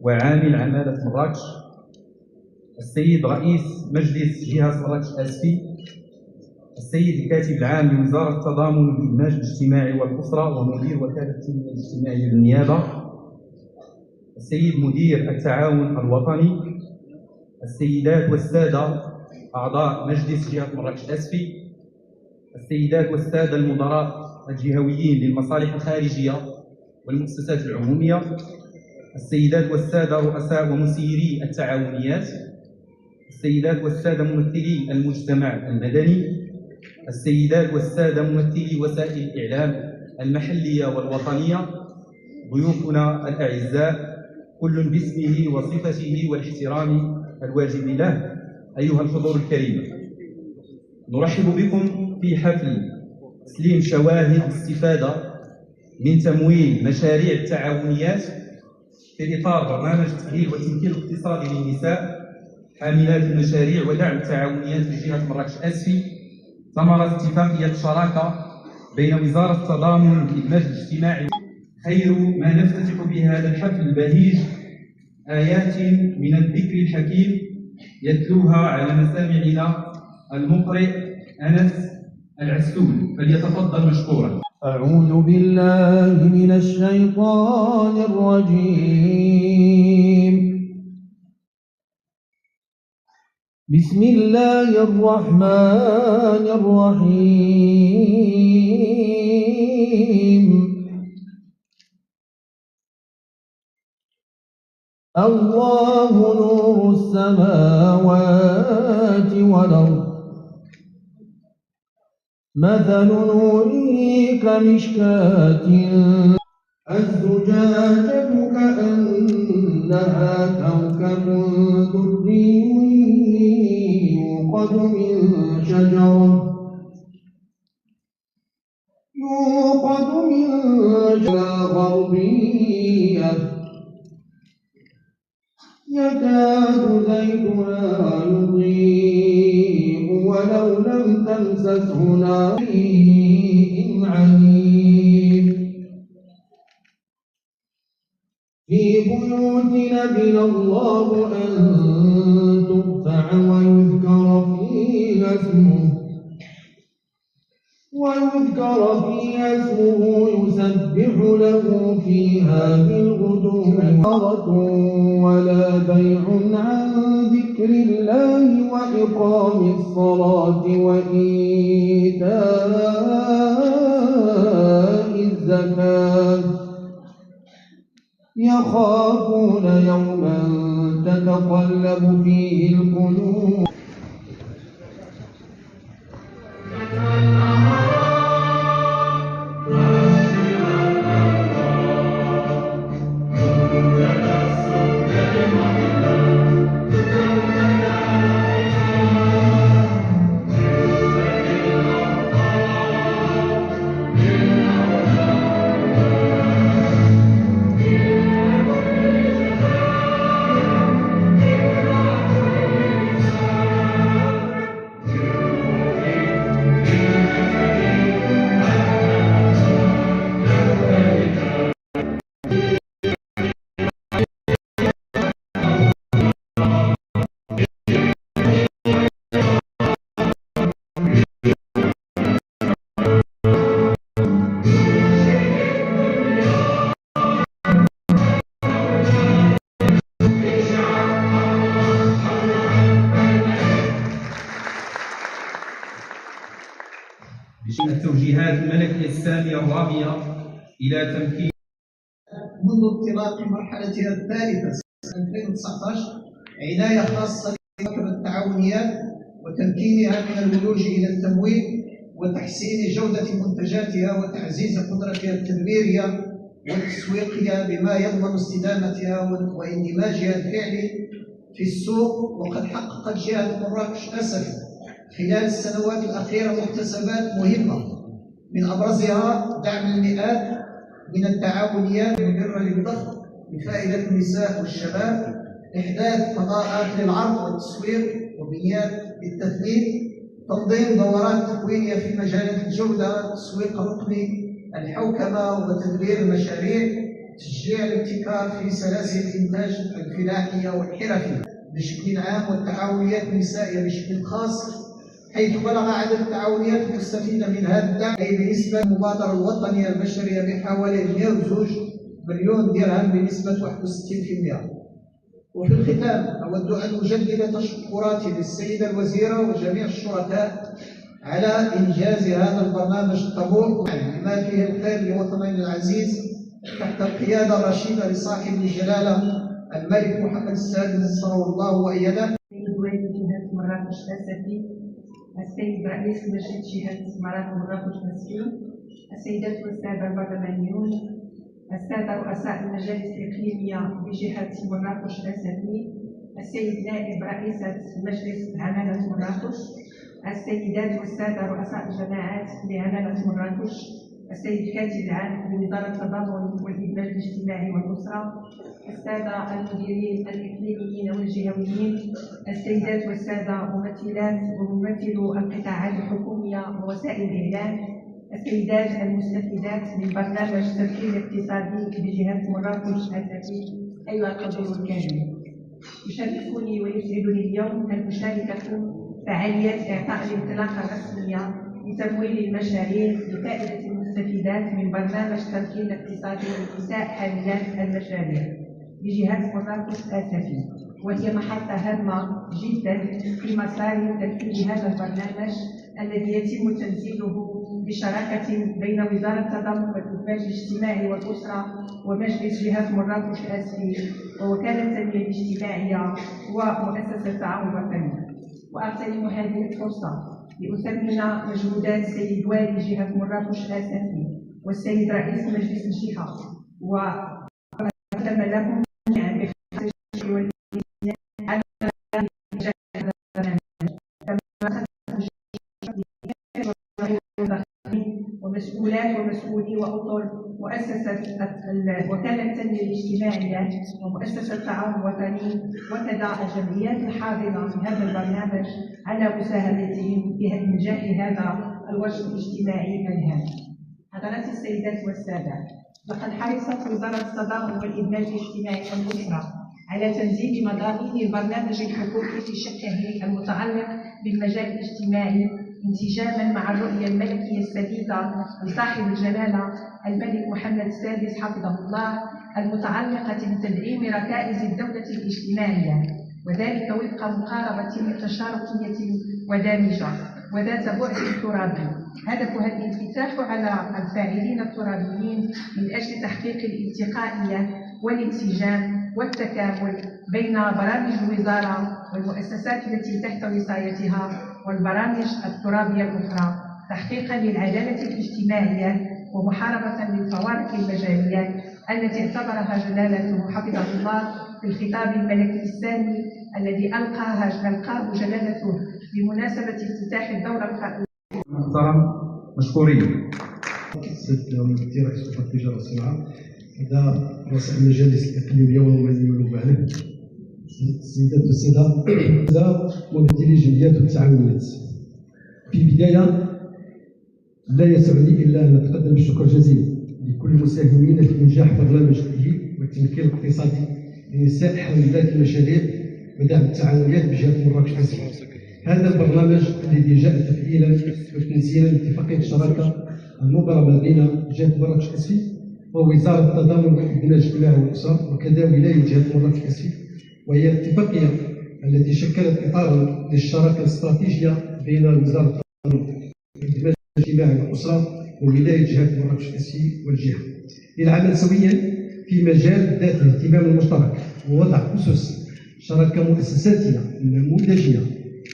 وعامل عمالة مراكش، السيد رئيس مجلس جهة مراكش أسفي، السيد الكاتب العام لوزارة التضامن والإنتاج الاجتماعي والأسرة ومدير وكالة التنمية الاجتماعية بالنيابة، السيد مدير التعاون الوطني، السيدات والسادة أعضاء مجلس جهة مراكش أسفي، السيدات والسادة المدراء الجهويين للمصالح الخارجية والمؤسسات العمومية، السيدات والسادة رؤساء ومسيري التعاونيات، السيدات والسادة ممثلي المجتمع المدني، السيدات والسادة ممثلي وسائل الإعلام المحلية والوطنية، ضيوفنا الأعزاء كل باسمه وصفته والاحترام الواجب له، أيها الحضور الكريم، نرحب بكم في حفل تسليم شواهد الاستفادة من تمويل مشاريع التعاونيات في إطار برنامج التأهيل والتمكين الاقتصادي للنساء حاملات المشاريع ودعم التعاونيات في جهة مراكش أسفي، ثمرة اتفاقية شراكة بين وزارة التضامن والإنتاج الاجتماعي. خير ما نفتتح بهذا الحفل البهيج آيات من الذكر الحكيم يتلوها على مسامعنا المقرئ أنس العسول، فليتفضل مشكورا. أعوذ بالله من الشيطان الرجيم. بسم الله الرحمن الرحيم. الله نور السماوات والأرض، مثل نوره كمشكاة الزجاجة كأنها كوكب دري يوقد من شجرة غربية يكاد زيتها يضيء ولو لم تمسسه نار عنيد في بيوت أذن الله أن ترفع ويذكر فيها اسمه يسبح له فيها بالغدو ولا بيع عن ذكر الله وإقام الصلاة وإيتاء الزكاة يخافون يوما تتقلب فيه القلوب. التوجيهات الملكية السامية الرامية إلى تمكين منذ انطلاق مرحلتها الثالثة سنة 2019 عناية خاصة بمكتب التعاونيات وتمكينها من الولوج إلى التمويل وتحسين جودة منتجاتها وتعزيز قدرتها التدبيرية والتسويقية بما يضمن استدامتها واندماجها الفعلي في السوق. وقد حققت جهة مراكش أسف خلال السنوات الأخيرة مكتسبات مهمة، من أبرزها دعم المئات من التعاونيات المدرة للضخ بفائدة النساء والشباب، إحداث فضاءات للعرض والتسويق وبنيات للتثبيت، تنظيم دورات تكوينية في مجالات الجودة، التسويق الرقمي، الحوكمة وتدبير المشاريع، تشجيع الابتكار في سلاسل الإنتاج الفلاحية والحرفية بشكل عام والتعاونيات النسائية بشكل خاص، حيث بلغ عدد التعاونيات المستفيدة من هذا الدعم بنسبة المبادرة الوطنية البشرية بحوالي 102 مليون درهم بنسبة 61%. وفي الختام أود أن أجدد تشكراتي للسيدة الوزيرة وجميع الشركاء على إنجاز هذا البرنامج الطموح بما فيه الخير لوطننا العزيز تحت القيادة الرشيدة لصاحب الجلالة الملك محمد السادس نصره الله وأيده. والي جهة مراكش الأسفي، السيد رئيس مجلس جهة مراكش الأسفي، السيدات والسادة البرلمانيون، السادة رؤساء المجالس الإقليمية بجهة مراكش الأسفي، السيد نائب رئيسة مجلس عمالة مراكش، السيدات والسادة رؤساء الجماعات بعمالة مراكش، السيد الكاتب العام لوزارة التضامن والإدماج الاجتماعي والأسرة، السادة المديرين الإقليميين والجهويين، السيدات والسادة ممثلات وممثلو القطاعات الحكومية ووسائل الإعلام، السيدات المستفيدات من برنامج تمكين اقتصادي بجهة مراكش الأسفي، أيها الحضور الكريم، يشرفني ويسعدني اليوم أن أشارككم فعاليات إعطاء الانطلاقة الرسمية لتمويل المشاريع لفائدة المستفيدات من برنامج تمكين الاقتصادي للنساء حاملات المشاريع بجهة مراكش الأسفي، وهي محطة هامة جدا في مسار تنفيذ هذا البرنامج الذي يتم تنزيله بشراكة بين وزارة التضامن والإدماج الاجتماعي والأسرة ومجلس جهة مراكش الأسفي ووكالة التنمية الاجتماعية ومؤسسة التعاون الوطني. وأغتنم هذه الفرصة لأثمن مجهودات السيد والي جهة مراكش الأسفي والسيد رئيس مجلس الجهة وأقدم لهم جميعا بخصوص على ومسؤولات ومسؤولي وأطر مؤسسة وكالة التنمية الاجتماعية ومؤسسة التعاون الوطني وكذا الجمعيات الحاضرة في هذا البرنامج على مساهمتهم في إنجاح هذا الوجه الاجتماعي الهام. حضرات السيدات والسادة، لقد حرصت وزارة التضامن والإدماج الاجتماعي والأسرة على تنزيل مضامين البرنامج الحكومي في شقه المتعلق بالمجال الاجتماعي انسجاما مع الرؤية الملكية السديدة لصاحب الجلالة الملك محمد السادس حفظه الله المتعلقة بتدعيم ركائز الدولة الاجتماعية، وذلك وفق مقاربة تشاركية ودامجة وذات بعد ترابي هدفها الانفتاح على الفاعلين الترابيين من أجل تحقيق الالتقائية والانسجام والتكامل بين برامج الوزارة والمؤسسات التي تحت وصايتها والبرامج الترابية الأخرى تحقيقا للعدالة الاجتماعية ومحاربة للفوارق المجالية التي اعتبرها جلالته حفظه الله في الخطاب الملكي الثاني الذي ألقاه جلالته بمناسبة افتتاح الدورة القادمة. محترم مشكورين. السيد المدير رئيس وزارة التجارة والصناعة، هذا رؤساء المجالس الإقليمية ومن يولوا عليه، السيدات والسادة ممثلي الجمعيات والتعاونيات، في البداية لا يسعني إلا أن أتقدم بالشكر الجزيل لكل المساهمين في إنجاح برنامج التأهيل والتمكين الاقتصادي للنساء حاملات المشاريع ودعم التعاونيات بجهة مراكش الأسفي. هذا البرنامج الذي جاء تفعيلا وتنسيقا لاتفاقية الشراكة المبرمة بين جهة مراكش الأسفي ووزارة التضامن والإدماج الاجتماعي والأسرة وكذا ولاية جهة مراكش الأسفي، وهي الاتفاقية التي شكلت إطارا للشراكة الاستراتيجية بين وزارة التضامن والإدماج الاجتماعي والأسرة وولاية جهة مراكش الأسفي والجهة للعمل سويا في مجال ذات الاهتمام المشترك ووضع أسس شراكة مؤسساتية نموذجية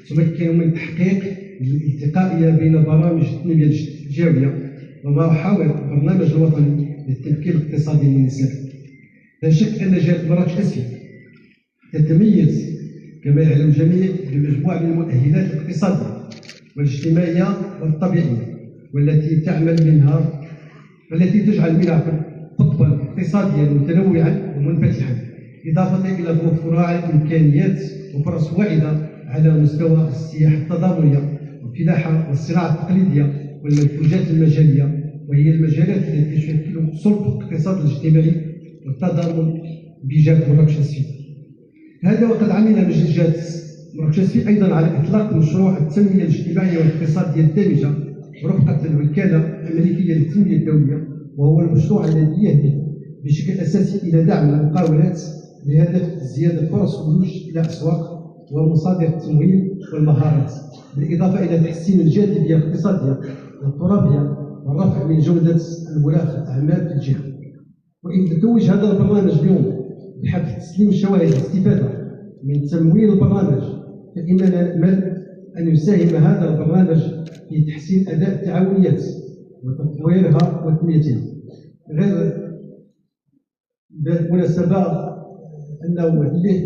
تمكن من تحقيق الالتقائية بين برامج التنمية الجهوية وما يحاول البرنامج الوطني للتمكين الاقتصادي للنساء. لا شك أن جهة مراكش أسفل تتميز كما يعلم الجميع بمجموعة من المؤهلات الاقتصادية والاجتماعية والطبيعية والتي تجعل منها قطبا اقتصاديا متنوعا ومنفتحا، إضافة إلى توفرها إمكانيات وفرص واعدة على مستوى السياحة التضامنية والفلاحة والصناعة التقليدية والمنتوجات المجالية، وهي المجالات التي تشكل صلب الاقتصاد الاجتماعي والتضامن بجهة مراكش أسفل. هذا وقد عمل مجلس جهة مراكش أسفل أيضا على إطلاق مشروع التنمية الاجتماعية والاقتصادية الدامجة ورفقة الوكالة الأمريكية للتنمية الدولية، وهو المشروع الذي يهدف بشكل أساسي إلى دعم المقاولات بهدف زيادة فرص الخروج إلى أسواق ومصادر التمويل والمهارات، بالإضافة إلى تحسين الجاذبية الاقتصادية والترابية والرفع من جودة المناخ الأعمال في الجهة. وإن تتوج هذا البرنامج اليوم بحفل تسليم الشواهد الاستفادة من تمويل البرنامج، فإننا نأمل أن يساهم هذا البرنامج في تحسين أداء التعاونيات وتطويرها وتنميتها. غير بالمناسبة أنه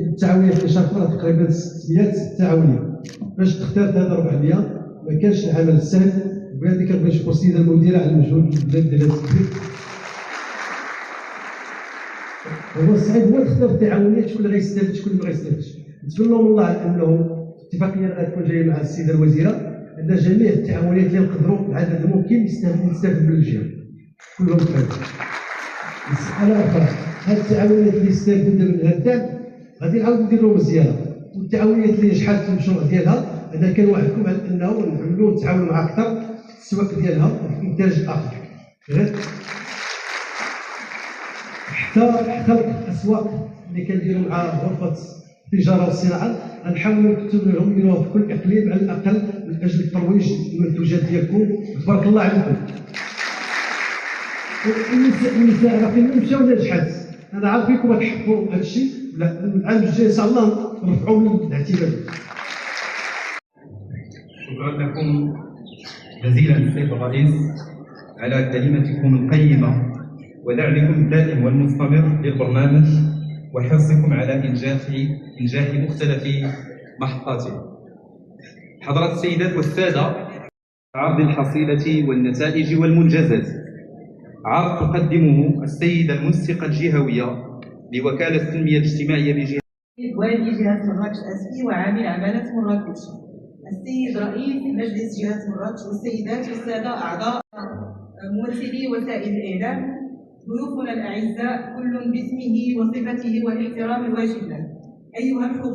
التعاونيات اللي شاركونا تقريبا 600 تعاونية. باش اخترت هذا 400 ما كانش العمل سهل، وبهذه كنبغي نشكر السيدة المديرة على المجهود البلاد ديال هذا التدريب. هو الصعيب هو تختار التعاونيات شكون اللي غيستافد شكون اللي ما غيستافدش. نتمنى من الله انه اتفاقيه غتكون جايه مع السيده الوزيره ان جميع التعاونيات اللي نقدروا العدد الممكن نستافد من الجهه كلهم كامل. مساله اخرى، هذه التعاونيات اللي استافدنا من هذا الدعم غادي نعاود ندير لهم زياره، والتعاونيات اللي نجحت في المشروع ديالها انا كنوعدكم على انه نعملوا نتعاونوا معها اكثر في التسويق ديالها وفي الانتاج الاخر. حتى خلق الاسواق اللي كنديروا مع غرفه التجاره والصناعه غنحاولوا نكتبوا لهم نديروها في كل اقليم على الاقل من اجل الترويج للمنتوجات ديالكم. تبارك الله عليكم. النساء باقي مشاو نجحت، انا عارف فيكم تحبوا هذا الشيء، لا العام الجاي ان شاء الله نرفعوا من الاعتماد. شكرا لكم جزيلا السيد الرئيس على كلمتكم القيمه ودعمكم الدائم والمستمر للبرنامج وحرصكم على إنجاح مختلف محطاته. حضرات السيدات والسادة، عرض الحصيلة والنتائج والمنجزات، عرض تقدمه السيدة المنسقة الجهوية لوكالة التنمية الاجتماعية بجهة والي جهة مراكش أسفل وعامل عمالة مراكش، السيد رئيس مجلس جهة مراكش، والسيدات والسادة أعضاء ممثلي وسائل الإعلام، ضيوفنا الأعزاء كل باسمه وصفته والاحترام الواجب له. أيها الحضور